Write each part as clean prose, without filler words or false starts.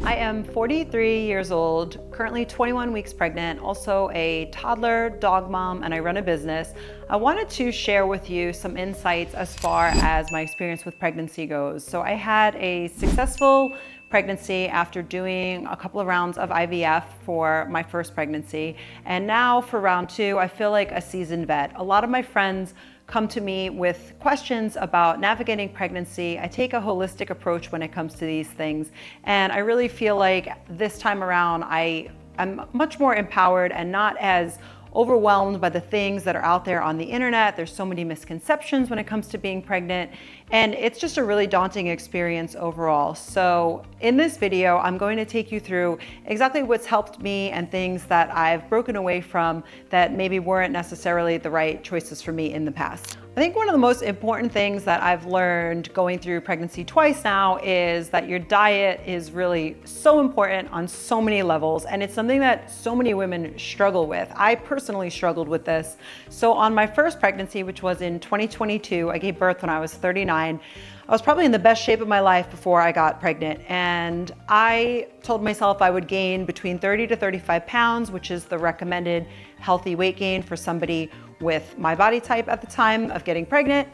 I am 43 years old, currently 21 weeks pregnant, also a toddler, dog mom, and I run a business. I wanted to share with you some insights as far as my experience with pregnancy goes. So I had a successful pregnancy after doing a couple of rounds of IVF for my first pregnancy. And now for round two, I feel like a seasoned vet. A lot of my friends come to me with questions about navigating pregnancy. I take a holistic approach when it comes to these things. And I really feel like this time around, I am much more empowered and not as overwhelmed by the things that are out there on the internet. There's so many misconceptions when it comes to being pregnant, and it's just a really daunting experience overall. So in this video, I'm going to take you through exactly what's helped me and things that I've broken away from that maybe weren't necessarily the right choices for me in the past. I think one of the most important things that I've learned going through pregnancy twice now is that your diet is really so important on so many levels, and it's something that so many women struggle with. I personally struggled with this. So on my first pregnancy, which was in 2022, I gave birth when I was 39. I was probably in the best shape of my life before I got pregnant, and I told myself I would gain between 30 to 35 pounds, which is the recommended healthy weight gain for somebody with my body type at the time of getting pregnant.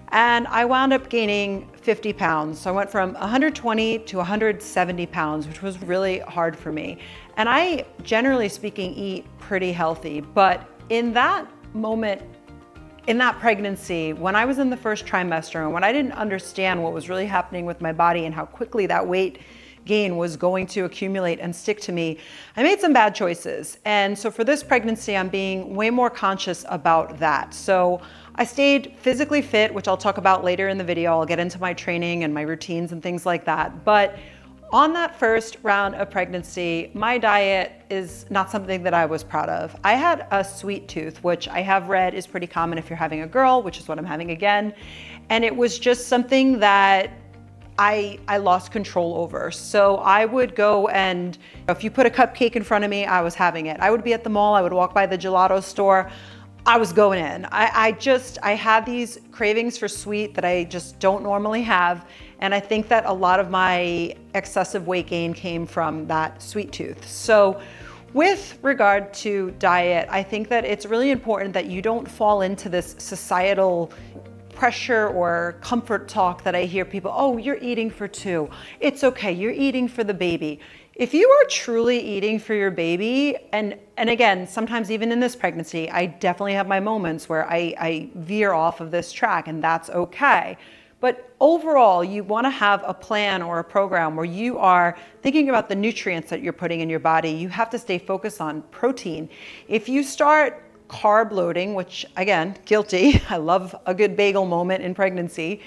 And I wound up gaining 50 pounds. So I went from 120 to 170 pounds, which was really hard for me. And I, generally speaking, eat pretty healthy. But in that moment, in that pregnancy, when I was in the first trimester and when I didn't understand what was really happening with my body and how quickly that weight gain was going to accumulate and stick to me, I made some bad choices. And so for this pregnancy, I'm being way more conscious about that. So I stayed physically fit, which I'll talk about later in the video. I'll get into my training and my routines and things like that. But on that first round of pregnancy, my diet is not something that I was proud of. I had a sweet tooth, which I have read is pretty common if you're having a girl, which is what I'm having again. And it was just something that I lost control over. So I would go, and if you put a cupcake in front of me, I was having it. I would be at the mall, I would walk by the gelato store, I was going in. I had these cravings for sweet that I just don't normally have. And I think that a lot of my excessive weight gain came from that sweet tooth. So with regard to diet, I think that it's really important that you don't fall into this societal pressure or comfort talk that I hear people, oh, you're eating for two. It's okay, you're eating for the baby. If you are truly eating for your baby, and again, sometimes even in this pregnancy, I definitely have my moments where I veer off of this track, and that's okay. But overall, you want to have a plan or a program where you are thinking about the nutrients that you're putting in your body. You have to stay focused on protein. If you start carb loading, which again, guilty, I love a good bagel moment in pregnancy,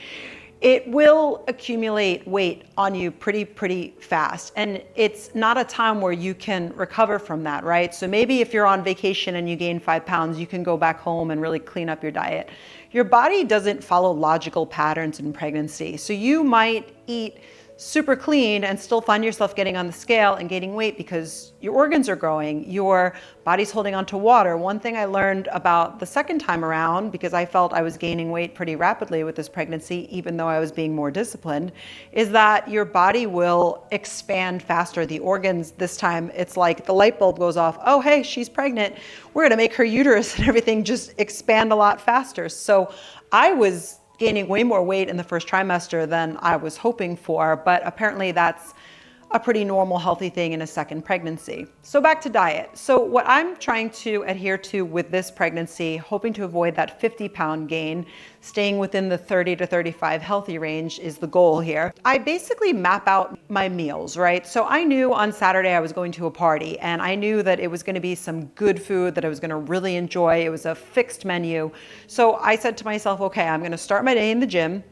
it will accumulate weight on you pretty fast. And it's not a time where you can recover from that, right? So maybe if you're on vacation and you gain 5 pounds, you can go back home and really clean up your diet. Your body doesn't follow logical patterns in pregnancy. So you might eat super clean and still find yourself getting on the scale and gaining weight because your organs are growing, your body's holding on to water. One thing I learned about the second time around, because I felt I was gaining weight pretty rapidly with this pregnancy, even though I was being more disciplined, is that your body will expand faster. The organs, this time, it's like the light bulb goes off. Oh, hey, she's pregnant. We're gonna make her uterus and everything just expand a lot faster. So I was gaining way more weight in the first trimester than I was hoping for, but apparently that's a pretty normal, healthy thing in a second pregnancy. So back to diet. So what I'm trying to adhere to with this pregnancy, hoping to avoid that 50-pound gain, staying within the 30 to 35 healthy range is the goal here. I basically map out my meals, right? So I knew on Saturday I was going to a party, and I knew that it was going to be some good food that I was going to really enjoy. It was a fixed menu. So I said to myself, okay, I'm going to start my day in the gym.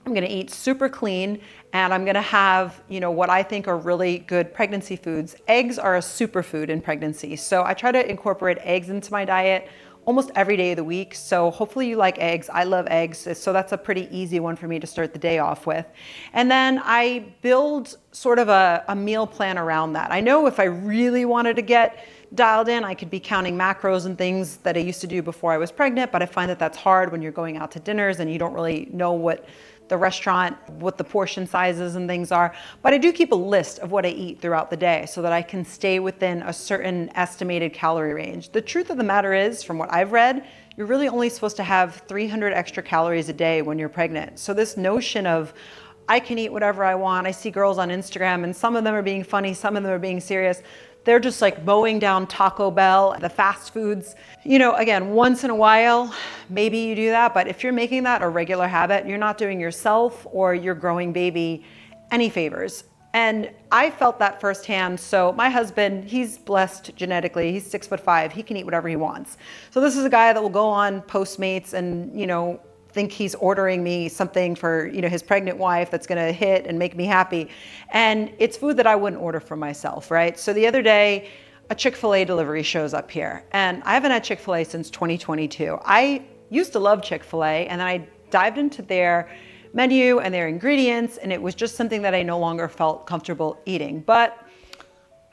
I'm gonna eat super clean, and I'm gonna have, what I think are really good pregnancy foods. Eggs are a superfood in pregnancy. So I try to incorporate eggs into my diet almost every day of the week. So hopefully you like eggs. I love eggs. So that's a pretty easy one for me to start the day off with. And then I build sort of a meal plan around that. I know if I really wanted to get dialed in. I could be counting macros and things that I used to do before I was pregnant, but I find that that's hard when you're going out to dinners and you don't really know what the restaurant, what the portion sizes and things are. But I do keep a list of what I eat throughout the day so that I can stay within a certain estimated calorie range. The truth of the matter is, from what I've read, you're really only supposed to have 300 extra calories a day when you're pregnant. So this notion of, I can eat whatever I want. I see girls on Instagram and some of them are being funny, some of them are being serious. They're just like mowing down Taco Bell, the fast foods. You know, again, once in a while, maybe you do that, but if you're making that a regular habit, you're not doing yourself or your growing baby any favors. And I felt that firsthand. So my husband, he's blessed genetically. He's 6'5". He can eat whatever he wants. So this is a guy that will go on Postmates and, you know, think he's ordering me something for, you know, his pregnant wife that's going to hit and make me happy. And it's food that I wouldn't order for myself, right? So the other day, a Chick-fil-A delivery shows up here, and I haven't had Chick-fil-A since 2022. I used to love Chick-fil-A, and then I dived into their menu and their ingredients, and it was just something that I no longer felt comfortable eating. But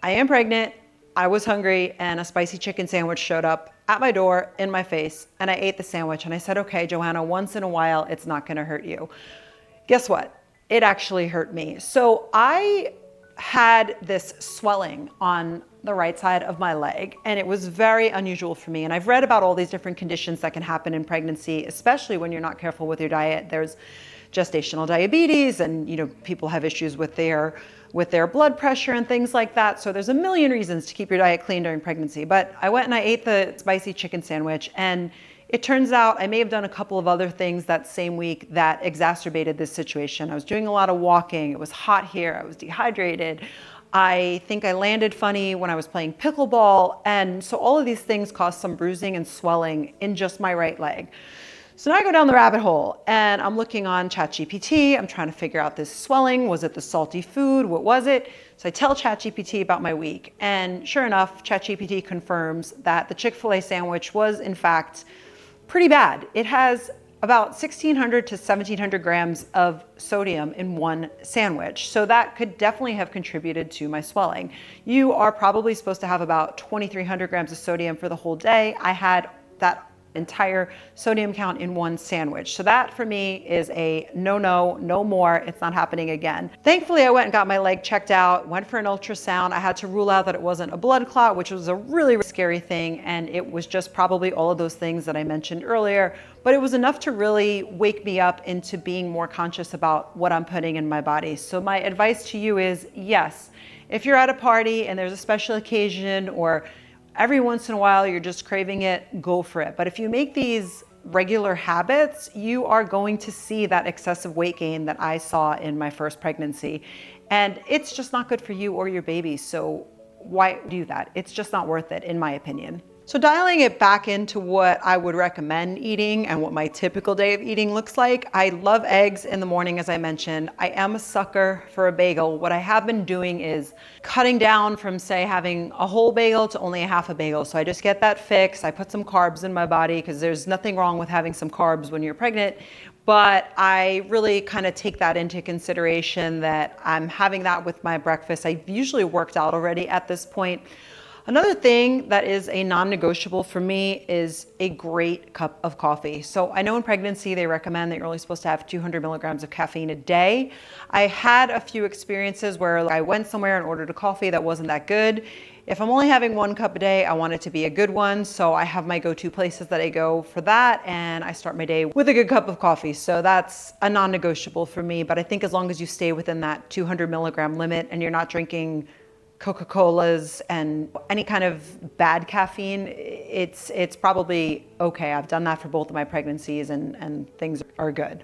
I am pregnant, I was hungry, and a spicy chicken sandwich showed up at my door in my face, and I ate the sandwich, and I said, okay, JoAnna, once in a while, it's not gonna hurt you. Guess what? It actually hurt me. So I had this swelling on the right side of my leg, and it was very unusual for me. And I've read about all these different conditions that can happen in pregnancy, especially when you're not careful with your diet. There's gestational diabetes, and you know, people have issues with their blood pressure and things like that. So there's a million reasons to keep your diet clean during pregnancy. But I went and I ate the spicy chicken sandwich, and it turns out I may have done a couple of other things that same week that exacerbated this situation. I was doing a lot of walking. It was hot here. I was dehydrated. I think I landed funny when I was playing pickleball. And so all of these things caused some bruising and swelling in just my right leg. So now I go down the rabbit hole and I'm looking on ChatGPT. I'm trying to figure out this swelling. Was it the salty food? What was it? So I tell ChatGPT about my week. And sure enough, ChatGPT confirms that the Chick-fil-A sandwich was in fact pretty bad. It has about 1,600 to 1,700 grams of sodium in one sandwich. So that could definitely have contributed to my swelling. You are probably supposed to have about 2,300 grams of sodium for the whole day. I had that entire sodium count in one sandwich. So that for me is a no more. It's not happening again. Thankfully, I went and got my leg checked out, went for an ultrasound. I had to rule out that it wasn't a blood clot, which was a really scary thing. And it was just probably all of those things that I mentioned earlier, but it was enough to really wake me up into being more conscious about what I'm putting in my body. So my advice to you is, yes, if you're at a party and there's a special occasion, or every once in a while you're just craving it, go for it. But if you make these regular habits, you are going to see that excessive weight gain that I saw in my first pregnancy. And it's just not good for you or your baby. So why do that? It's just not worth it, in my opinion. So dialing it back into what I would recommend eating and what my typical day of eating looks like. I love eggs in the morning, as I mentioned. I am a sucker for a bagel. What I have been doing is cutting down from, say, having a whole bagel to only a half a bagel. So I just get that fix. I put some carbs in my body because there's nothing wrong with having some carbs when you're pregnant. But I really kind of take that into consideration that I'm having that with my breakfast. I've usually worked out already at this point. Another thing that is a non-negotiable for me is a great cup of coffee. So I know in pregnancy, they recommend that you're only supposed to have 200 milligrams of caffeine a day. I had a few experiences where I went somewhere and ordered a coffee that wasn't that good. If I'm only having one cup a day, I want it to be a good one. So I have my go-to places that I go for that, and I start my day with a good cup of coffee. So that's a non-negotiable for me. But I think as long as you stay within that 200 milligram limit and you're not drinking Coca-Colas and any kind of bad caffeine, it's probably okay. I've done that for both of my pregnancies and things are good.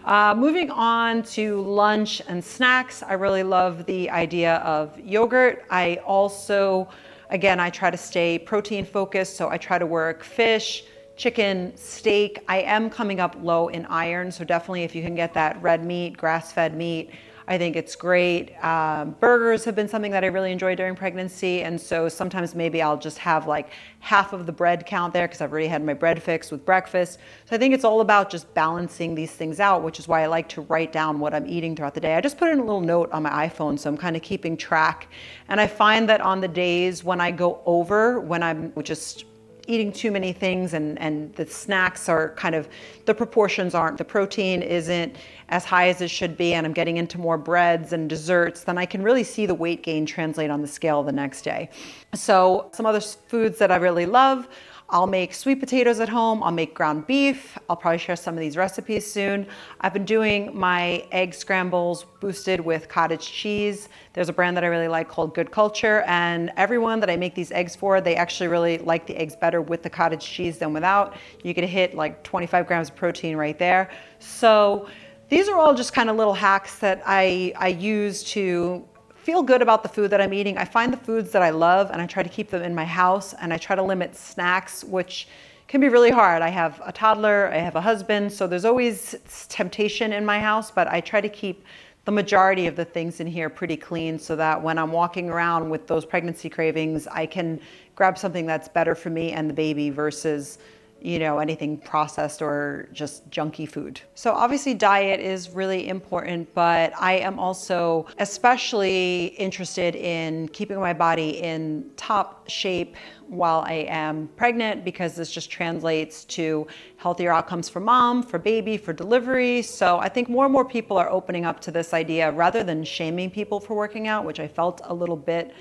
Moving on to lunch and snacks, I really love the idea of yogurt. I also, again, I try to stay protein focused, so I try to work fish, chicken, steak. I am coming up low in iron, so definitely if you can get that red meat, grass-fed meat, I think it's great. Burgers have been something that I really enjoy during pregnancy. And so sometimes maybe I'll just have like half of the bread count there because I've already had my bread fixed with breakfast. So I think it's all about just balancing these things out, which is why I like to write down what I'm eating throughout the day. I just put in a little note on my iPhone, so I'm kind of keeping track. And I find that on the days when I go over, when I'm just eating too many things and the snacks are kind of, the proportions aren't, the protein isn't as high as it should be, and I'm getting into more breads and desserts, then I can really see the weight gain translate on the scale the next day. So some other foods that I really love, I'll make sweet potatoes at home. I'll make ground beef. I'll probably share some of these recipes soon. I've been doing my egg scrambles boosted with cottage cheese. There's a brand that I really like called Good Culture, and everyone that I make these eggs for, they actually really like the eggs better with the cottage cheese than without. You could hit like 25 grams of protein right there. So these are all just kind of little hacks that I use to feel good about the food that I'm eating. I find the foods that I love and I try to keep them in my house, and I try to limit snacks, which can be really hard. I have a toddler, I have a husband, so there's always temptation in my house, but I try to keep the majority of the things in here pretty clean so that when I'm walking around with those pregnancy cravings, I can grab something that's better for me and the baby versus anything processed or just junky food. So obviously diet is really important, but I am also especially interested in keeping my body in top shape while I am pregnant, because this just translates to healthier outcomes for mom, for baby, for delivery. So I think more and more people are opening up to this idea rather than shaming people for working out, which I felt a little bit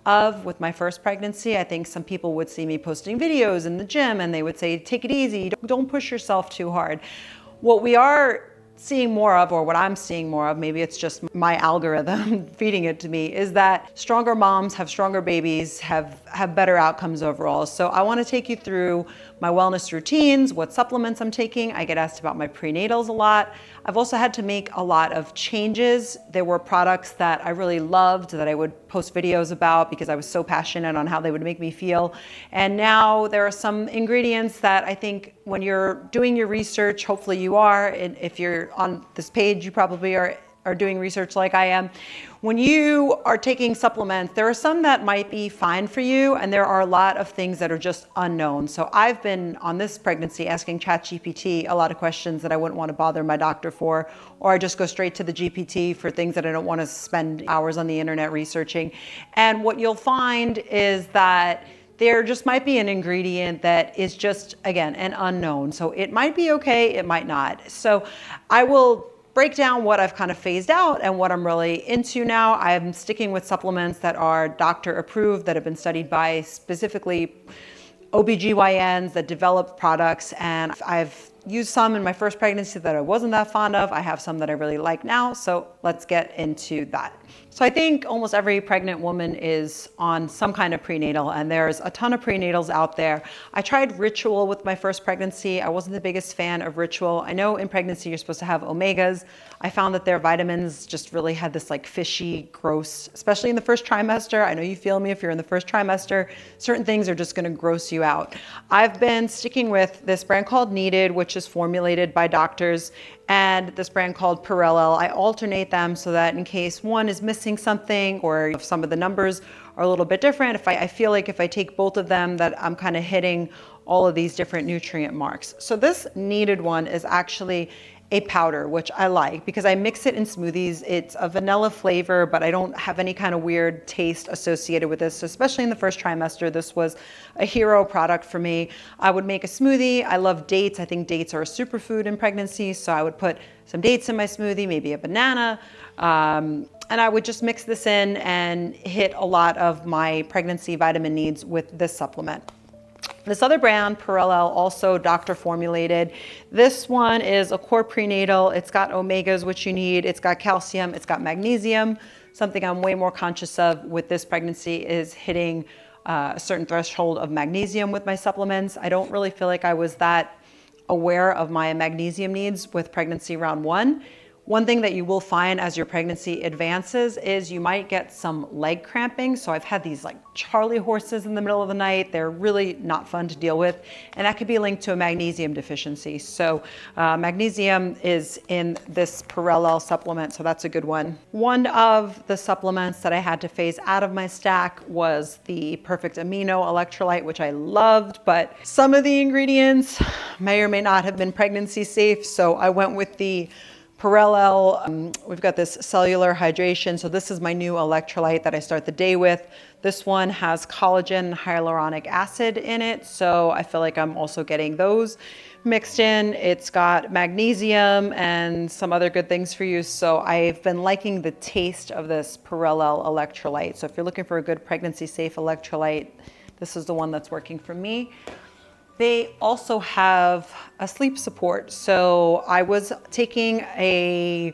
of with my first pregnancy. I think some people would see me posting videos in the gym and they would say, take it easy, don't push yourself too hard. What we are seeing more of, or what I'm seeing more of, maybe it's just my algorithm feeding it to me, is that stronger moms have stronger babies, have better outcomes overall. So I want to take you through my wellness routines, what supplements I'm taking. I get asked about my prenatals a lot. I've also had to make a lot of changes. There were products that I really loved that I would post videos about because I was so passionate on how they would make me feel. And now there are some ingredients that I think when you're doing your research, hopefully you are, and if you're on this page, you probably are doing research like I am. When you are taking supplements, there are some that might be fine for you, and there are a lot of things that are just unknown. So I've been on this pregnancy asking ChatGPT a lot of questions that I wouldn't want to bother my doctor for, or I just go straight to the GPT for things that I don't want to spend hours on the internet researching. And what you'll find is that there just might be an ingredient that is just, again, an unknown. So it might be okay, it might not. So I will break down what I've kind of phased out and what I'm really into now. I'm sticking with supplements that are doctor approved, that have been studied by specifically OBGYNs that develop products. And I've used some in my first pregnancy that I wasn't that fond of. I have some that I really like now. So let's get into that. So I think almost every pregnant woman is on some kind of prenatal, and there's a ton of prenatals out there. I tried Ritual with my first pregnancy. I wasn't the biggest fan of Ritual. I know in pregnancy you're supposed to have omegas. I found that their vitamins just really had this like fishy, gross, especially in the first trimester. I know you feel me if you're in the first trimester. Certain things are just gonna gross you out. I've been sticking with this brand called Needed, which is formulated by doctors, and this brand called Prenatal. I alternate them so that in case one is missing something, or if some of the numbers are a little bit different, if I feel like if I take both of them that I'm kind of hitting all of these different nutrient marks. So this Needed one is actually a powder, which I like because I mix it in smoothies. It's a vanilla flavor, but I don't have any kind of weird taste associated with this. So especially in the first trimester, this was a hero product for me. I would make a smoothie. I love dates. I think dates are a superfood in pregnancy. So I would put some dates in my smoothie, maybe a banana, and I would just mix this in and hit a lot of my pregnancy vitamin needs with this supplement. This other brand, Prenatal, also doctor formulated. This one is a core prenatal. It's got omegas, which you need. It's got calcium. It's got magnesium. Something I'm way more conscious of with this pregnancy is hitting a certain threshold of magnesium with my supplements. I don't really feel like I was that aware of my magnesium needs with pregnancy round 1. One thing that you will find as your pregnancy advances is you might get some leg cramping. So I've had these like Charlie horses in the middle of the night. They're really not fun to deal with. And that could be linked to a magnesium deficiency. So magnesium is in this Prenatal supplement, so that's a good one. One of the supplements that I had to phase out of my stack was the Perfect Amino electrolyte, which I loved, but some of the ingredients may or may not have been pregnancy safe. So I went with the Prenatal. We've got this cellular hydration. So this is my new electrolyte that I start the day with. This one has collagen and hyaluronic acid in it. So I feel like I'm also getting those mixed in. It's got magnesium and some other good things for you. So I've been liking the taste of this Prenatal electrolyte. So if you're looking for a good pregnancy safe electrolyte, this is the one that's working for me. They also have a sleep support. So I was taking a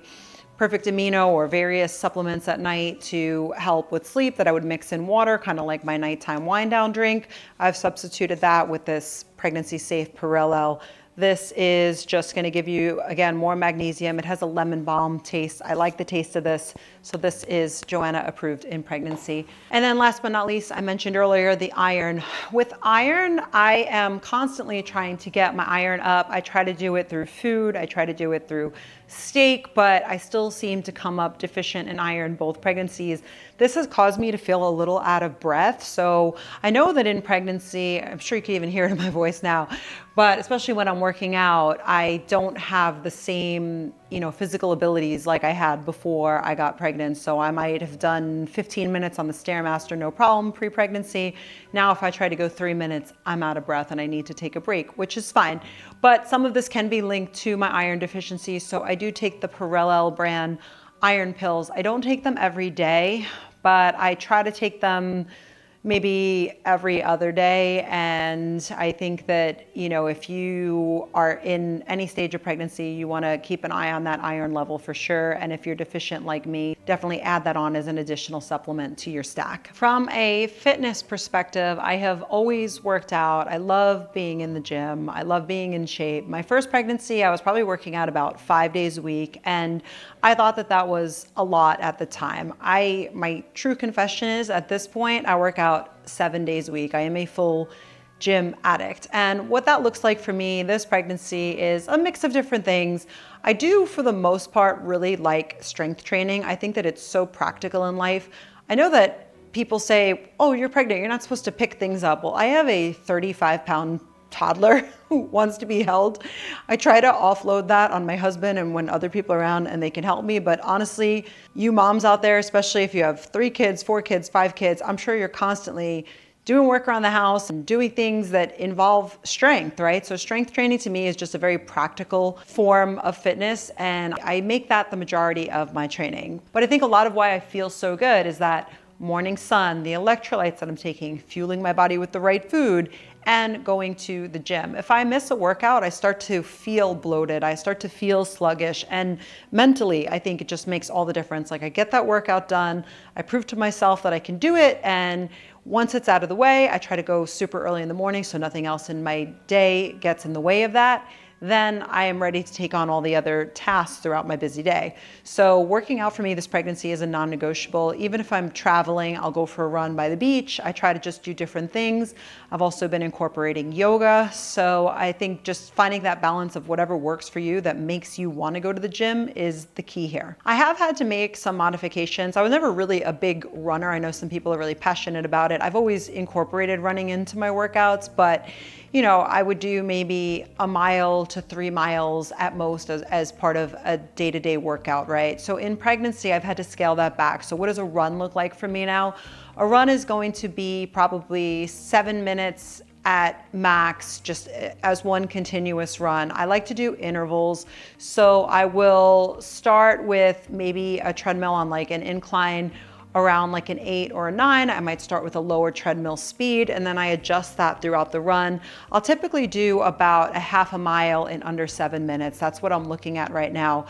Perfect Amino or various supplements at night to help with sleep that I would mix in water, kind of like my nighttime wind down drink. I've substituted that with this pregnancy safe Prenatal. This is just going to give you, again, more magnesium. It has a lemon balm taste. I like the taste of this. So this is JoAnna approved in pregnancy. And then last but not least, I mentioned earlier the iron. With iron, I am constantly trying to get my iron up. I try to do it through food. I try to do it through steak, but I still seem to come up deficient in iron both pregnancies. This has caused me to feel a little out of breath. So I know that in pregnancy, I'm sure you can even hear it in my voice now, but especially when I'm working out, I don't have the same, physical abilities like I had before I got pregnant. So I might have done 15 minutes on the Stairmaster, no problem, pre-pregnancy. Now, if I try to go 3 minutes, I'm out of breath and I need to take a break, which is fine. But some of this can be linked to my iron deficiency. So I do take the Prenatal brand iron pills. I don't take them every day, but I try to take them maybe every other day. And I think that, if you are in any stage of pregnancy, you want to keep an eye on that iron level for sure. And if you're deficient like me, definitely add that on as an additional supplement to your stack. From a fitness perspective, I have always worked out. I love being in the gym. I love being in shape. My first pregnancy, I was probably working out about 5 days a week. And I thought that that was a lot at the time. My true confession is at this point, I work out 7 days a week. I am a full gym addict. And what that looks like for me this pregnancy is a mix of different things. I do, for the most part, really like strength training. I think that it's so practical in life. I know that people say, oh, you're pregnant, you're not supposed to pick things up. Well, I have a 35-pound toddler who wants to be held. I try to offload that on my husband and when other people are around and they can help me. But honestly, you moms out there, especially if you have 3 kids, 4 kids, 5 kids, I'm sure you're constantly doing work around the house and doing things that involve strength, right? So strength training to me is just a very practical form of fitness, and I make that the majority of my training. But I think a lot of why I feel so good is that morning sun, the electrolytes that I'm taking, fueling my body with the right food, and going to the gym. If I miss a workout, I start to feel bloated. I start to feel sluggish. And mentally, I think it just makes all the difference. Like I get that workout done. I prove to myself that I can do it. And once it's out of the way, I try to go super early in the morning so nothing else in my day gets in the way of that. Then I am ready to take on all the other tasks throughout my busy day. So working out for me this pregnancy is a non-negotiable. Even if I'm traveling, I'll go for a run by the beach. I try to just do different things. I've also been incorporating yoga. So I think just finding that balance of whatever works for you that makes you want to go to the gym is the key here. I have had to make some modifications. I was never really a big runner. I know some people are really passionate about it. I've always incorporated running into my workouts, but I would do maybe 1 mile to 3 miles at most as part of a day-to-day workout, right? So in pregnancy, I've had to scale that back. So what does a run look like for me now? A run is going to be probably 7 minutes at max, just as one continuous run. I like to do intervals. So I will start with maybe a treadmill on like an incline around like an 8 or a 9. I might start with a lower treadmill speed and then I adjust that throughout the run. I'll typically do about a half a mile in under 7 minutes. That's what I'm looking at right now.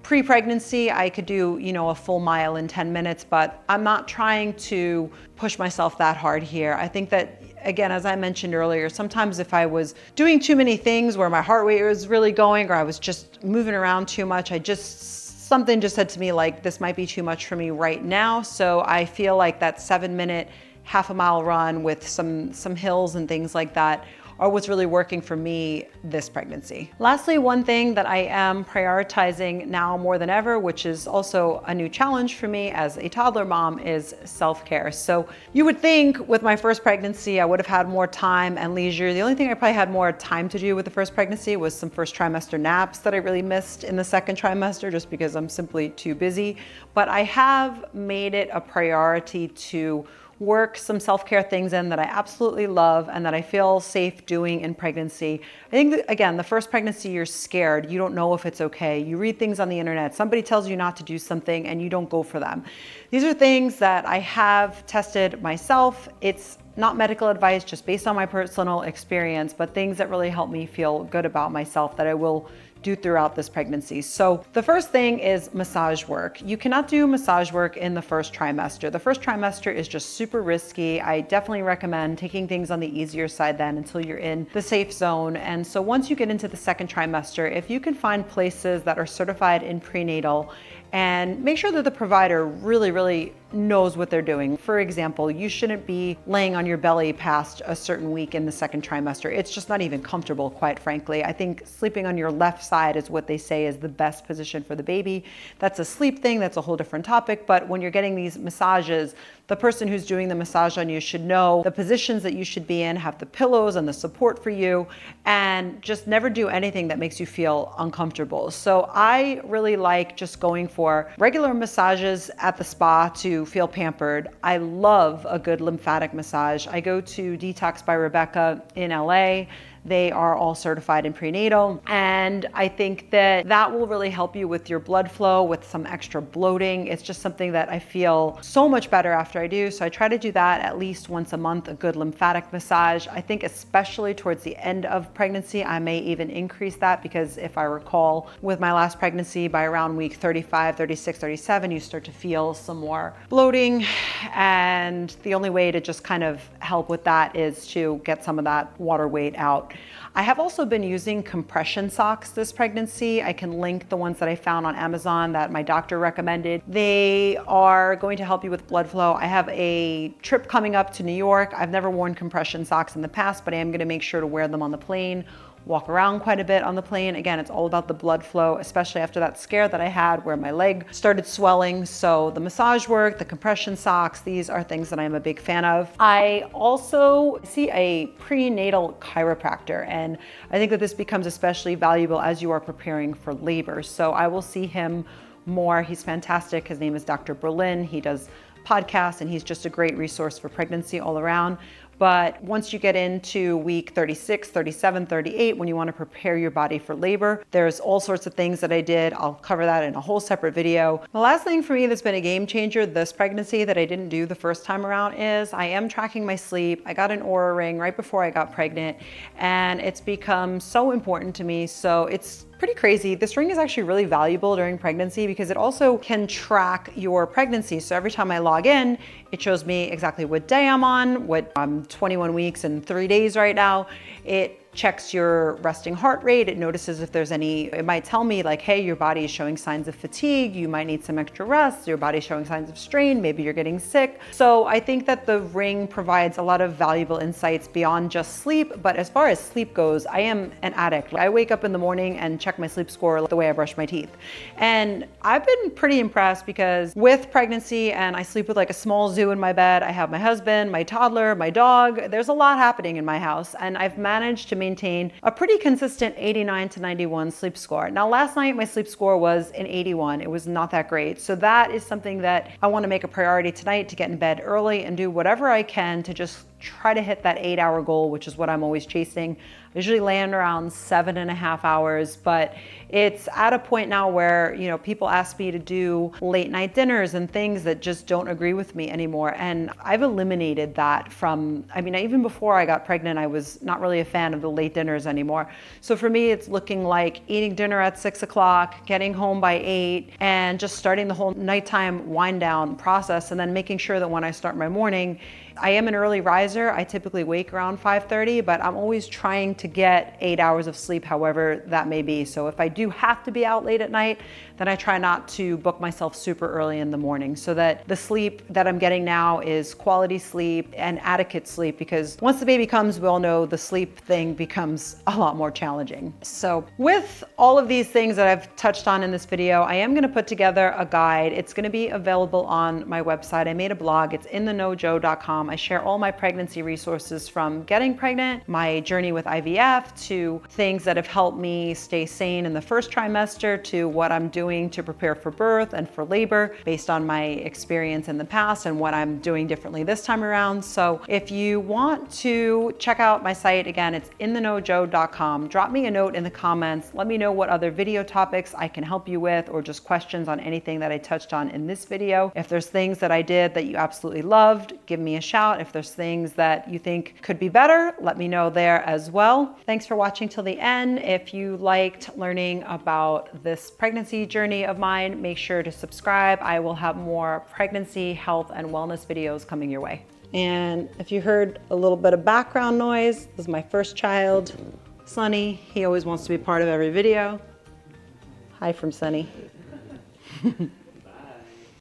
Pre-pregnancy, I could do, a full mile in 10 minutes, but I'm not trying to push myself that hard here. I think that, again, as I mentioned earlier, sometimes if I was doing too many things where my heart rate was really going or I was just moving around too much, I just something just said to me like, this might be too much for me right now. So I feel like that 7-minute, half-a-mile run with some hills and things like that are what's really working for me this pregnancy. Lastly, one thing that I am prioritizing now more than ever, which is also a new challenge for me as a toddler mom, is self-care. So you would think with my first pregnancy, I would have had more time and leisure. The only thing I probably had more time to do with the first pregnancy was some first trimester naps that I really missed in the second trimester, just because I'm simply too busy. But I have made it a priority to work some self-care things in that I absolutely love and that I feel safe doing in pregnancy. I think that, again, the first pregnancy, you're scared. You don't know if it's okay. You read things on the internet. Somebody tells you not to do something and you don't go for them. These are things that I have tested myself. It's not medical advice, just based on my personal experience, but things that really help me feel good about myself that I will do throughout this pregnancy. So the first thing is massage work. You cannot do massage work in the first trimester. The first trimester is just super risky. I definitely recommend taking things on the easier side then until you're in the safe zone. And so once you get into the second trimester, if you can find places that are certified in prenatal, and make sure that the provider really knows what they're doing. For example, you shouldn't be laying on your belly past a certain week in the second trimester. It's just not even comfortable, quite frankly. I think sleeping on your left side is what they say is the best position for the baby. That's a sleep thing, that's a whole different topic. But when you're getting these massages, the person who's doing the massage on you should know the positions that you should be in, have the pillows and the support for you, and just never do anything that makes you feel uncomfortable. So I really like just going for regular massages at the spa to feel pampered. I love a good lymphatic massage. I go to Detox by Rebecca in LA. They are all certified in prenatal. And I think that that will really help you with your blood flow, with some extra bloating. It's just something that I feel so much better after I do. So I try to do that at least once a month, a good lymphatic massage. I think especially towards the end of pregnancy, I may even increase that, because if I recall with my last pregnancy, by around week 35, 36, 37, you start to feel some more bloating. And the only way to just kind of help with that is to get some of that water weight out. I have also been using compression socks this pregnancy. I can link the ones that I found on Amazon that my doctor recommended. They are going to help you with blood flow. I have a trip coming up to New York. I've never worn compression socks in the past, but I am going to make sure to wear them on the plane, walk around quite a bit on the plane. Again, it's all about the blood flow, especially after that scare that I had where my leg started swelling. So the massage work, the compression socks, these are things that I'm a big fan of. I also see a prenatal chiropractor, and I think that this becomes especially valuable as you are preparing for labor. So I will see him more. He's fantastic. His name is Dr. Berlin. He does podcasts and he's just a great resource for pregnancy all around. But once you get into week 36, 37, 38, when you want to prepare your body for labor, there's all sorts of things that I did. I'll cover that in a whole separate video. The last thing for me that's been a game changer this pregnancy that I didn't do the first time around is I am tracking my sleep. I got an Oura ring right before I got pregnant, and it's become so important to me. So it's pretty crazy. This ring is actually really valuable during pregnancy because it also can track your pregnancy. So every time I log in, it shows me exactly what day I'm on, what I'm 21 weeks and 3 days right now. It checks your resting heart rate. It notices if there's any, it might tell me like, hey, your body is showing signs of fatigue. You might need some extra rest. Your body's showing signs of strain. Maybe you're getting sick. So I think that the ring provides a lot of valuable insights beyond just sleep. But as far as sleep goes, I am an addict. I wake up in the morning and check my sleep score the way I brush my teeth. And I've been pretty impressed because with pregnancy, and I sleep with like a small zoo in my bed. I have my husband, my toddler, my dog. There's a lot happening in my house, and I've managed to maintain a pretty consistent 89 to 91 sleep score. Now, last night, my sleep score was an 81. It was not that great. So that is something that I want to make a priority tonight, to get in bed early and do whatever I can to just try to hit that 8-hour goal, which is what I'm always chasing. I usually land around 7.5 hours, but it's at a point now where, you know, people ask me to do late night dinners and things that just don't agree with me anymore. And I've eliminated that from, I mean, even before I got pregnant, I was not really a fan of the late dinners anymore. So for me, it's looking like eating dinner at 6 o'clock, getting home by 8, and just starting the whole nighttime wind down process, and then making sure that when I start my morning, I am an early riser. riser. I typically wake around 5:30, but I'm always trying to get 8 hours of sleep, however that may be. So if I do have to be out late at night, then I try not to book myself super early in the morning so that the sleep that I'm getting now is quality sleep and adequate sleep, because once the baby comes, we all know the sleep thing becomes a lot more challenging. So with all of these things that I've touched on in this video, I am gonna put together a guide. It's gonna be available on my website. I made a blog, it's inthenowjo.com. I share all my pregnancy resources from getting pregnant, my journey with IVF, to things that have helped me stay sane in the first trimester, to what I'm doing to prepare for birth and for labor based on my experience in the past and what I'm doing differently this time around. So if you want to check out my site, again, it's inthenowjo.com. Drop me a note in the comments. Let me know what other video topics I can help you with, or just questions on anything that I touched on in this video. If there's things that I did that you absolutely loved, give me a shout. If there's things that you think could be better, let me know there as well. Thanks for watching till the end. If you liked learning about this pregnancy journey of mine, make sure to subscribe. I will have more pregnancy, health, and wellness videos coming your way. And if you heard a little bit of background noise, this is my first child, Sunny. He always wants to be part of every video. Hi from Sunny.